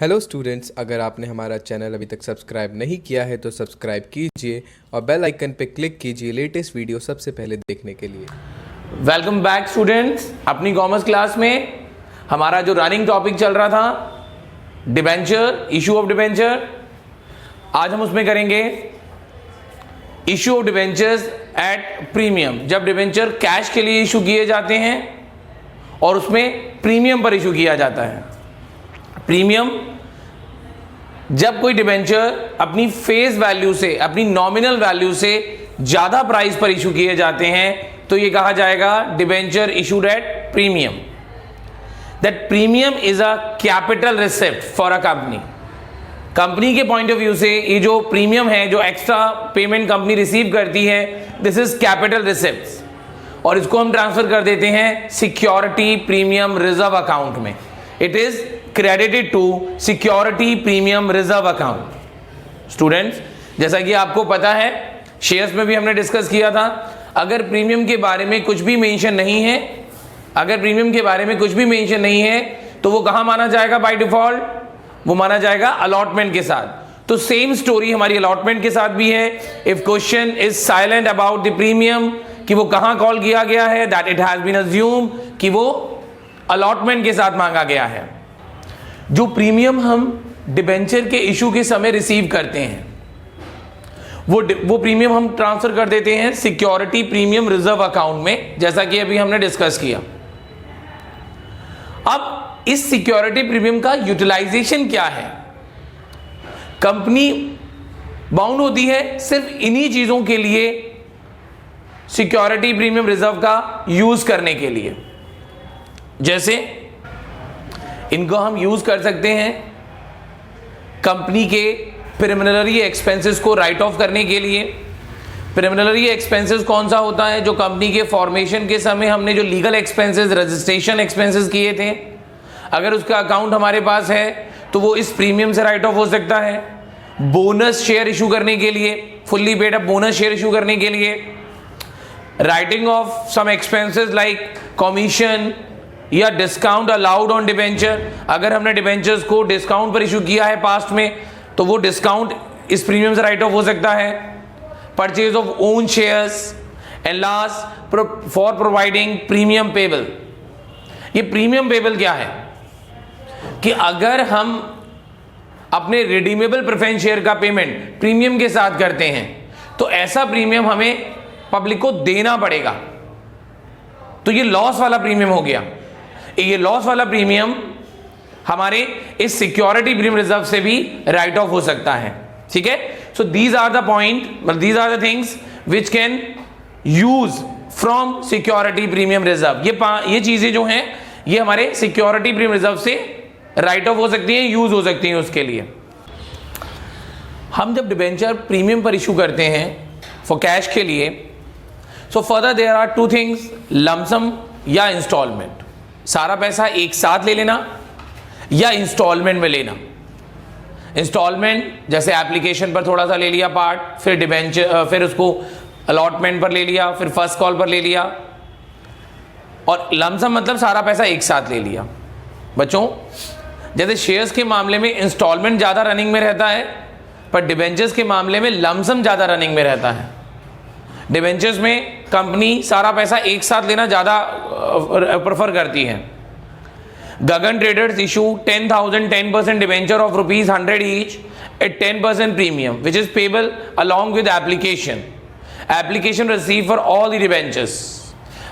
Hello students, अगर आपने हमारा चैनल अभी तक सब्सक्राइब नहीं किया है तो सब्सक्राइब कीजिए और बेल आइकन पे क्लिक कीजिए लेटेस्ट वीडियो सबसे पहले देखने के लिए। Welcome back students. अपनी कॉमर्स क्लास में हमारा जो रनिंग टॉपिक चल रहा था डिबेंचर, इशू ऑफ डिबेंचर, आज हम उसमें करेंगे issue of debentures at premium. जब डिबेंचर कैश के लिए इशू किए जाते हैं और उसमें प्रीमियम पर इशू किया जाता है। प्रीमियम, जब कोई डिबेंचर अपनी फेस वैल्यू से, अपनी नॉमिनल वैल्यू से ज्यादा प्राइस पर इशू किए जाते हैं तो ये कहा जाएगा debenture issued at premium. That premium is a capital receipt for a company. Company के पॉइंट ऑफ व्यू से ये जो प्रीमियम है, जो एक्स्ट्रा पेमेंट कंपनी रिसीव करती है, दिस इज कैपिटल रिसिप्ट और इसको हम ट्रांसफर कर देते हैं सिक्योरिटी प्रीमियम रिजर्व अकाउंट में। It is credited to security premium reserve account. Students, जैसा कि आपको पता है, शेयर्स में भी हमने डिस्कस किया था, अगर प्रीमियम के बारे में कुछ भी मेंशन नहीं है, अगर प्रीमियम के बारे में कुछ भी मेंशन नहीं है तो वो कहां माना जाएगा बाय डिफॉल्ट? वो माना जाएगा अलॉटमेंट के साथ। तो सेम स्टोरी हमारी अलॉटमेंट के साथ भी है। If question is silent about the premium, कि वो कहां कॉल किया गया है, that it has been assume कि वो अलॉटमेंट के साथ मांगा गया है। जो प्रीमियम हम डिबेंचर के इशू के समय रिसीव करते हैं वो प्रीमियम हम ट्रांसफर कर देते हैं सिक्योरिटी प्रीमियम रिजर्व अकाउंट में, जैसा कि अभी हमने डिस्कस किया। अब इस सिक्योरिटी प्रीमियम का यूटिलाइजेशन क्या है? कंपनी बाउंड होती है सिर्फ इन्हीं चीजों के लिए सिक्योरिटी प्रीमियम रिजर्व का यूज करने के लिए। जैसे इनको हम यूज कर सकते हैं कंपनी के प्रिलिमिनरी एक्सपेंसेस को राइट ऑफ करने के लिए। प्रिलिमिनरी एक्सपेंसेस कौन सा होता है? जो कंपनी के फॉर्मेशन के समय हमने जो लीगल एक्सपेंसेस, रजिस्ट्रेशन एक्सपेंसेस किए थे, अगर उसका अकाउंट हमारे पास है तो वो इस प्रीमियम से राइट ऑफ हो सकता है। बोनस शेयर इशू करने के लिए, fully paid up bonus share issue करने के लिए, writing off some expenses like commission या डिस्काउंट अलाउड ऑन डिबेंचर। अगर हमने डिबेंचर्स को डिस्काउंट पर इशू किया है पास्ट में तो वो डिस्काउंट इस प्रीमियम से राइट ऑफ हो सकता है। Purchase of own shares and last for providing premium payable. ये प्रीमियम पेबल क्या है? कि अगर हम अपने रिडीमेबल प्रेफरेंस शेयर का पेमेंट प्रीमियम के साथ करते हैं तो ऐसा प्रीमियम हमें पब्लिक को देना पड़ेगा, तो ये लॉस वाला प्रीमियम हो गया। ये लॉस वाला प्रीमियम हमारे इस सिक्योरिटी प्रीमियम रिजर्व से भी राइट ऑफ हो सकता है। ठीक है, so these are the point, these are the things which can use from security premium reserve. ये चीजें जो हैं ये हमारे सिक्योरिटी प्रीमियम रिजर्व से राइट ऑफ हो सकती हैं, यूज हो सकती हैं उसके लिए। हम जब डिबेंचर प्रीमियम पर इशू करते हैं फॉर कैश के लिए, so further there are two things, lump sum या इंस्टॉलमेंट। सारा पैसा एक साथ ले लेना या इंस्टॉलमेंट में लेना। इंस्टॉलमेंट जैसे एप्लीकेशन पर थोड़ा सा ले लिया पार्ट, फिर डिबेंचर, फिर उसको अलॉटमेंट पर ले लिया, फिर फर्स्ट कॉल पर ले लिया, और लमसम मतलब सारा पैसा एक साथ ले लिया। बच्चों, जैसे शेयर्स के मामले में इंस्टॉलमेंट ज्यादा रनिंग में रहता है, पर डिबेंचर्स के मामले में लमसम ज्यादा रनिंग में रहता है। डिबेंचर्स में कंपनी सारा पैसा एक साथ लेना ज्यादा प्रेफर करती है। Gagan traders issue 10,000 10% debenture of ₹100 each at 10% premium which is payable along with application. Application receive for all the debentures.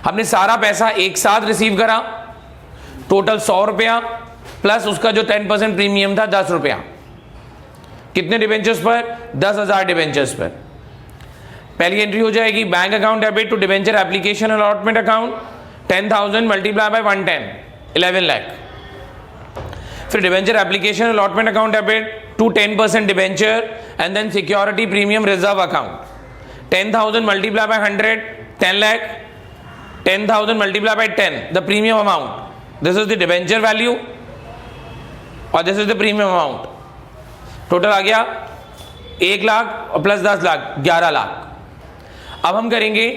हमने सारा पैसा एक साथ रिसीव करा, टोटल 100 रुपया प्लस उसका जो 10% प्रीमियम था 10 रुपया। कितने डिबेंचर्स पर? 10,000 डिबेंचर्स पर। पहली एंट्री हो जाएगी bank account debit to debenture application allotment account 10,000 multiply by 110, 11 lakh. फिर debenture application allotment account debit to 10% debenture and then security premium reserve account 10,000 multiply by 100, 10 lakh. 10,000 multiply by 10, the premium amount, this is the debenture value और this is the premium amount. Total आ गया 1 लाख और plus 10 lakh, 11 lakh. अब हम करेंगे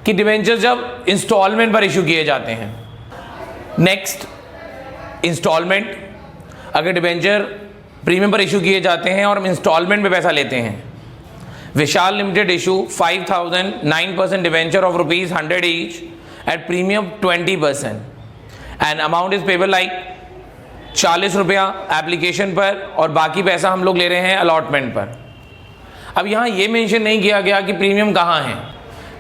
कि debenture जब instalment पर इशू किए जाते हैं। Next, instalment. अगर डिबेंचर प्रीमियम पर इशू किए जाते हैं और हम इंस्टॉलमेंट में पैसा लेते हैं, Vishal limited issue 5,000 9% debenture of ₹100 each at premium 20% and amount is payable like 40 रुपया एप्लीकेशन पर और बाकी पैसा हम लोग ले रहे हैं अलॉटमेंट पर। अब यहाँ ये मेंशन नहीं किया गया कि प्रीमियम कहाँ है,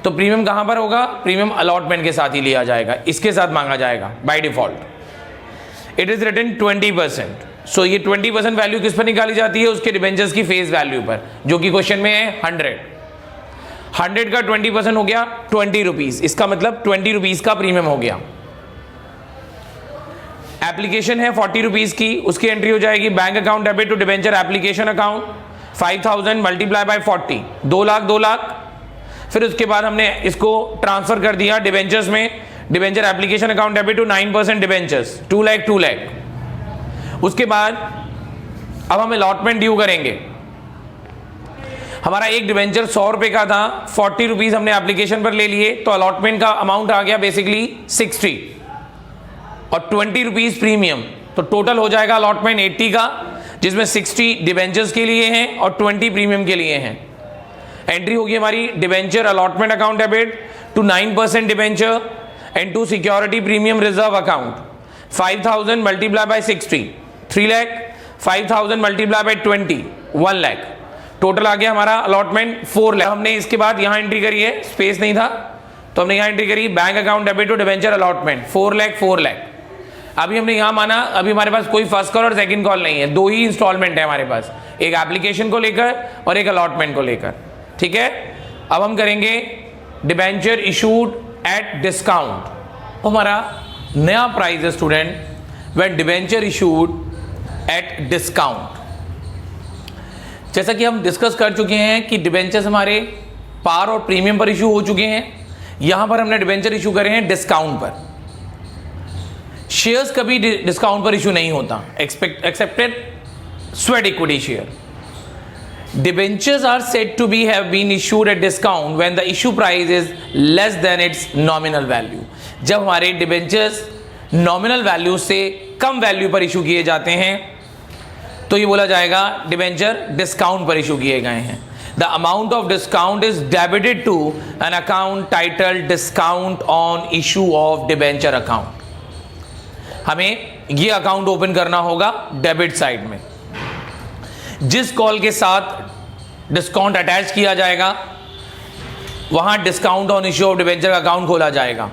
तो प्रीमियम कहाँ पर होगा, प्रीमियम अलॉटमेंट के साथ ही लिया जाएगा, इसके साथ मांगा जाएगा by default. It is written 20%। सो ये 20% वैल्यू किस पर निकाली जाती है, उसके डिबेंचर्स की फेस वैल्यू पर, जो कि क्वेश्चन में है 100 का 20% हो गया 20 रुपीज, इसका मतलब 20 रुपीज का प्रीमियम हो गया। एप्लीकेशन है 40 रुपीज की, उसकी एंट्री हो जाएगी bank account debit to debenture application account 5,000 multiply by 40, 2 lakh. फिर उसके बाद हमने इसको ट्रांसफर कर दिया डिबेंचर्स में, debenture application account debit to 9% debentures 2 lakh. उसके बाद अब हम अलॉटमेंट ड्यू करेंगे। हमारा एक डिबेंचर 100 रुपए का था, 40 रुपीज हमने एप्लीकेशन पर ले लिए, तो अलॉटमेंट का अमाउंट आ गया बेसिकली 60 और 20 रुपीज प्रीमियम, तो टोटल हो जाएगा अलॉटमेंट 80 का, जिसमें 60 डिबेंचर्स के लिए हैं और 20 प्रीमियम के लिए हैं। एंट्री होगी हमारी debenture allotment account debit to 9% debenture and to security premium reserve account 5,000 multiply by 60 3 lakh, 5,000 multiply by 20 1 lakh, total आ गया हमारा अलॉटमेंट 4 लाख। हमने इसके बाद यहाँ एंट्री करी है, स्पेस नहीं था तो हमने यहाँ एंट्री करी bank account debit to debenture allotment 4 lakh. अभी हमने यहाँ माना, अभी हमारे पास कोई फर्स्ट कॉल और सेकंड कॉल नहीं है, 2 ही इंस्टॉलमेंट है हमारे पास, एक एप्लीकेशन को लेकर और एक अलॉटमेंट को लेकर, ठीक है। अब हम करेंगे डिबेंचर इशूड एट डिस्काउंट। हमारा नया प्राइस है student when debenture issued at discount. जैसा कि हम डिस्कस कर चुके हैं कि डिबेंचर्स हमारे पार और प्रीमियम पर इशू हो चुके हैं, यहां पर हमने डिबेंचर इशू करे हैं डिस्काउंट पर। शेयर्स कभी डिस्काउंट पर इशू नहीं होता, accepted sweat equity share. Debentures are said to be have been issued at discount when the issue price is less than its nominal value। जब हमारे डिबेंचर्स नॉमिनल वैल्यू से कम value पर issue किए जाते हैं तो ये बोला जाएगा डिबेंचर डिस्काउंट पर इशू किए गए हैं। The amount of discount is debited to an account titled discount on issue of debenture account। हमें ये अकाउंट ओपन करना होगा डेबिट साइड में। जिस कॉल के साथ डिस्काउंट अटैच किया जाएगा वहां discount on issue of debenture account खोला जाएगा,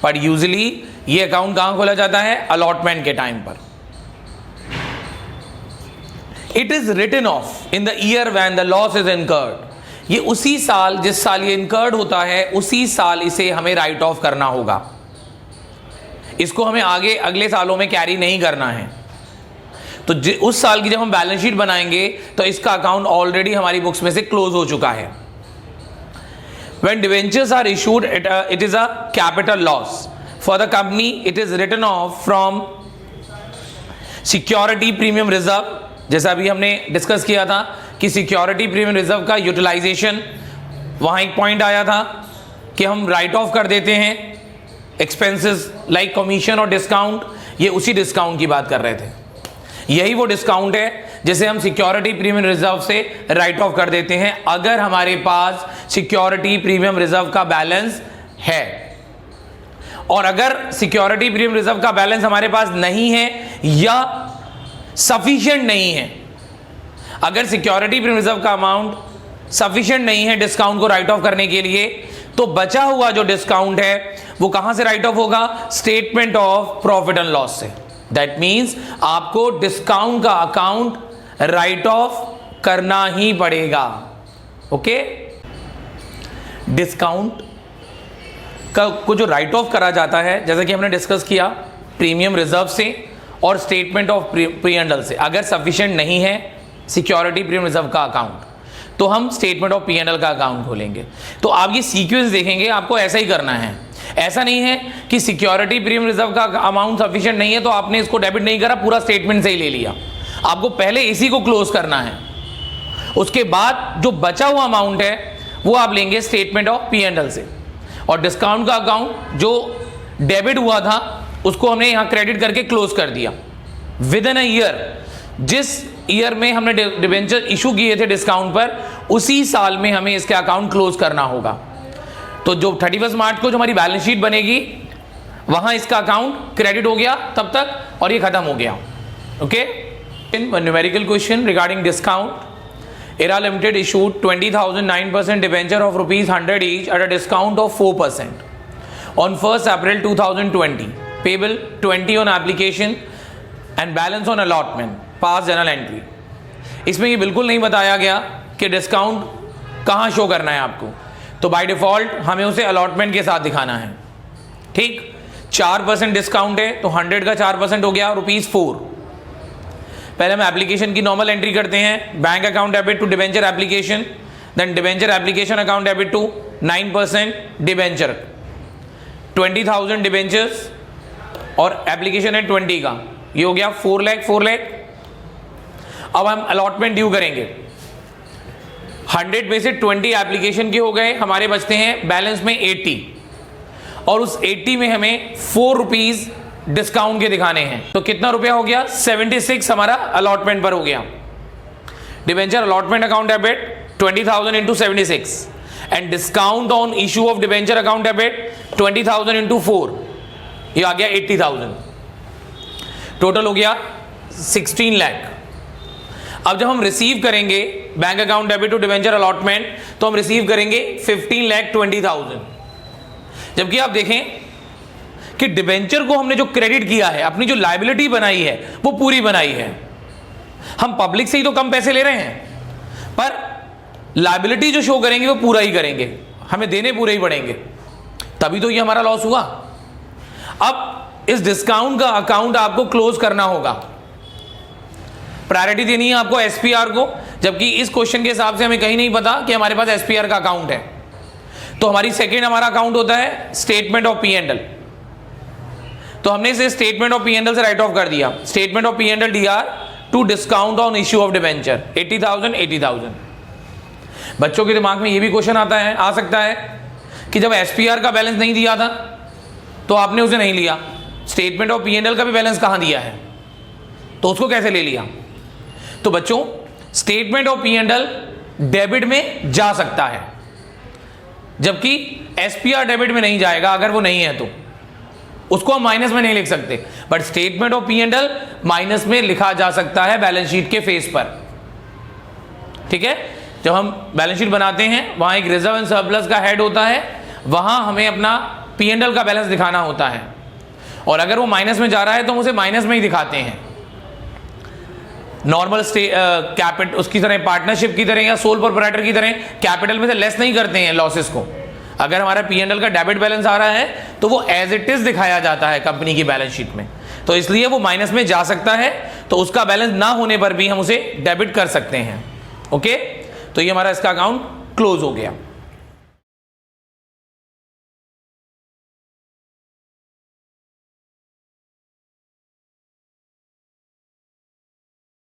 पर यूजुअली ये अकाउंट कहां खोला जाता है, अलॉटमेंट के टाइम पर। It is written off in the year when the loss is incurred. ये उसी साल, जिस साल ये इनकर्ड होता है उसी साल इसे हमें राइट ऑफ करना होगा, इसको हमें आगे अगले सालों में कैरी नहीं करना है। तो उस साल की जब हम बैलेंस शीट बनाएंगे तो इसका अकाउंट ऑलरेडी हमारी बुक्स में से क्लोज हो चुका है। When debentures are issued, it is a capital loss for the company. It is written off from security premium reserve। जैसा अभी हमने डिस्कस किया था कि सिक्योरिटी प्रीमियम रिजर्व का यूटिलाइजेशन, वहां एक पॉइंट आया था कि हम राइट ऑफ कर देते हैं एक्सपेंसेस लाइक कमीशन और डिस्काउंट। ये उसी डिस्काउंट की बात कर रहे थे, यही वो डिस्काउंट है जिसे हम सिक्योरिटी प्रीमियम रिजर्व से राइट ऑफ कर देते हैं अगर हमारे पास सिक्योरिटी प्रीमियम रिजर्व का बैलेंस है। और अगर सिक्योरिटी प्रीमियम रिजर्व का बैलेंस हमारे पास नहीं है या सफिशिएंट नहीं है, अगर सिक्योरिटी प्रीमियम रिजर्व का अमाउंट सफिशिएंट नहीं है डिस्काउंट को राइट ऑफ करने के लिए, तो बचा हुआ जो डिस्काउंट है वो कहां से राइट ऑफ होगा, statement of profit and loss से। दैट मीन्स आपको डिस्काउंट का अकाउंट राइट ऑफ करना ही पड़ेगा। ओके, डिस्काउंट का को जो राइट ऑफ करा जाता है, जैसा कि हमने डिस्कस किया, प्रीमियम रिजर्व से और statement of P and L से। अगर सफिशिएंट नहीं है सिक्योरिटी प्रीमियम रिजर्व का अकाउंट तो हम statement of P and L का अकाउंट खोलेंगे। तो आप ये सीक्वेंस देखेंगे, आपको ऐसा ही करना है। ऐसा नहीं है कि सिक्योरिटी प्रीमियम रिजर्व का अमाउंट सफिशिएंट नहीं है तो आपने इसको डेबिट नहीं करा, पूरा स्टेटमेंट से ही ले लिया। आपको पहले इसी को क्लोज करना है, उसके बाद जो बचा हुआ अमाउंट है वो आप लेंगे statement of P and L से। और डिस्काउंट का अकाउंट जो डेबिट हुआ था उसको हमने यहां क्रेडिट करके क्लोज कर दिया। विद इन अ ईयर, जिस ईयर में हमने डिबेंचर इशू किए थे डिस्काउंट पर, उसी साल में हमें इसका अकाउंट क्लोज करना होगा। तो जो 31 मार्च को जो हमारी बैलेंस शीट बनेगी वहां इसका अकाउंट क्रेडिट हो गया तब तक, और ये खत्म हो गया। Okay, in numerical question regarding discount. Era limited issued 20,000 9% debenture of ₹100 each at a discount of 4% on 1st April 2020, payable 20 on application and balance on allotment, pass journal entry. इसमें ये बिल्कुल नहीं बताया गया कि डिस्काउंट कहाँ शो करना है आपको, तो बाय डिफॉल्ट हमें उसे अलॉटमेंट के साथ दिखाना है। ठीक, 4% डिस्काउंट है तो 100 का 4% हो गया ₹4। पहले हम एप्लीकेशन की नॉर्मल एंट्री करते हैं, bank account debit to debenture application, then debenture application account debit to 9% debenture, 20,000 debentures और एप्लीकेशन है 20 का, ये हो गया 4 लाख। अब हम अलॉटमेंट ड्यू करेंगे। 100 में से 20 एप्लीकेशन के हो गए, हमारे बचते हैं बैलेंस में 80, और उस 80 में हमें ₹4 डिस्काउंट के दिखाने हैं। तो कितना रुपया हो गया? 76 हमारा अलॉटमेंट पर हो गया। Debenture allotment account debit 20,000 into 76 and discount on issue of debenture account debit 20,000 into 4, ये आ गया 80,000। टोटल हो गया 16 लाख। अब जब हम रिसीव करेंगे bank account debit to debenture allotment, तो हम रिसीव करेंगे 15,20,000। जबकि आप देखें कि डिबेंचर को हमने जो क्रेडिट किया है, अपनी जो लायबिलिटी बनाई है वो पूरी बनाई है। हम पब्लिक से ही तो कम पैसे ले रहे हैं, पर लायबिलिटी जो शो करेंगे वो पूरा ही करेंगे, हमें देने पूरे ही पड़ेंगे, तभी तो ये हमारा लॉस हुआ। अब इस डिस्काउंट का अकाउंट आपको क्लोज करना होगा। प्रायोरिटी देनी है आपको एसपीआर को, जबकि इस क्वेश्चन के हिसाब से हमें कहीं नहीं पता कि हमारे पास एसपीआर का अकाउंट है। तो हमारी सेकेंड हमारा अकाउंट होता है statement of P and L. तो हमने इसे statement of P and L से राइट ऑफ कर दिया। Statement of P and L DR to discount on issue of debenture 80,000। बच्चों के दिमाग में ये भी क्वेश्चन आ सकता है कि जब एसपीआर का बैलेंस नहीं दिया था तो आपने उसे नहीं लिया, statement of P and L का भी बैलेंस कहां दिया है, तो उसको कैसे ले लिया? तो बच्चों, statement of P and L debit में जा सकता है, जबकि एसपीआर डेबिट में नहीं जाएगा। अगर वो नहीं है तो उसको हम माइनस में नहीं लिख सकते, but statement of P and L minus में लिखा जा सकता है बैलेंस शीट के फेस पर। ठीक है, जब हम बैलेंस शीट बनाते हैं वहां एक रिजर्व एंड सरप्लस का हेड होता है, वहां हमें अपना पी एंड एल का बैलेंस दिखाना होता है, और अगर वो माइनस में जा रहा है तो हम उसे माइनस में ही दिखाते हैं। नॉर्मल कैपिटल उसकी तरह, पार्टनरशिप की तरह या सोल प्रोप्राइटर की तरह कैपिटल में से लेस नहीं करते हैं लॉसेस को। अगर हमारा पी एंड एल का डेबिट बैलेंस आ रहा है तो वो एज इट इज दिखाया जाता है कंपनी की बैलेंस शीट में, तो इसलिए वो माइनस में जा सकता है, तो उसका बैलेंस ना होने पर भी हम उसे डेबिट कर सकते हैं। ओके, तो ये हमारा इसका अकाउंट क्लोज हो गया।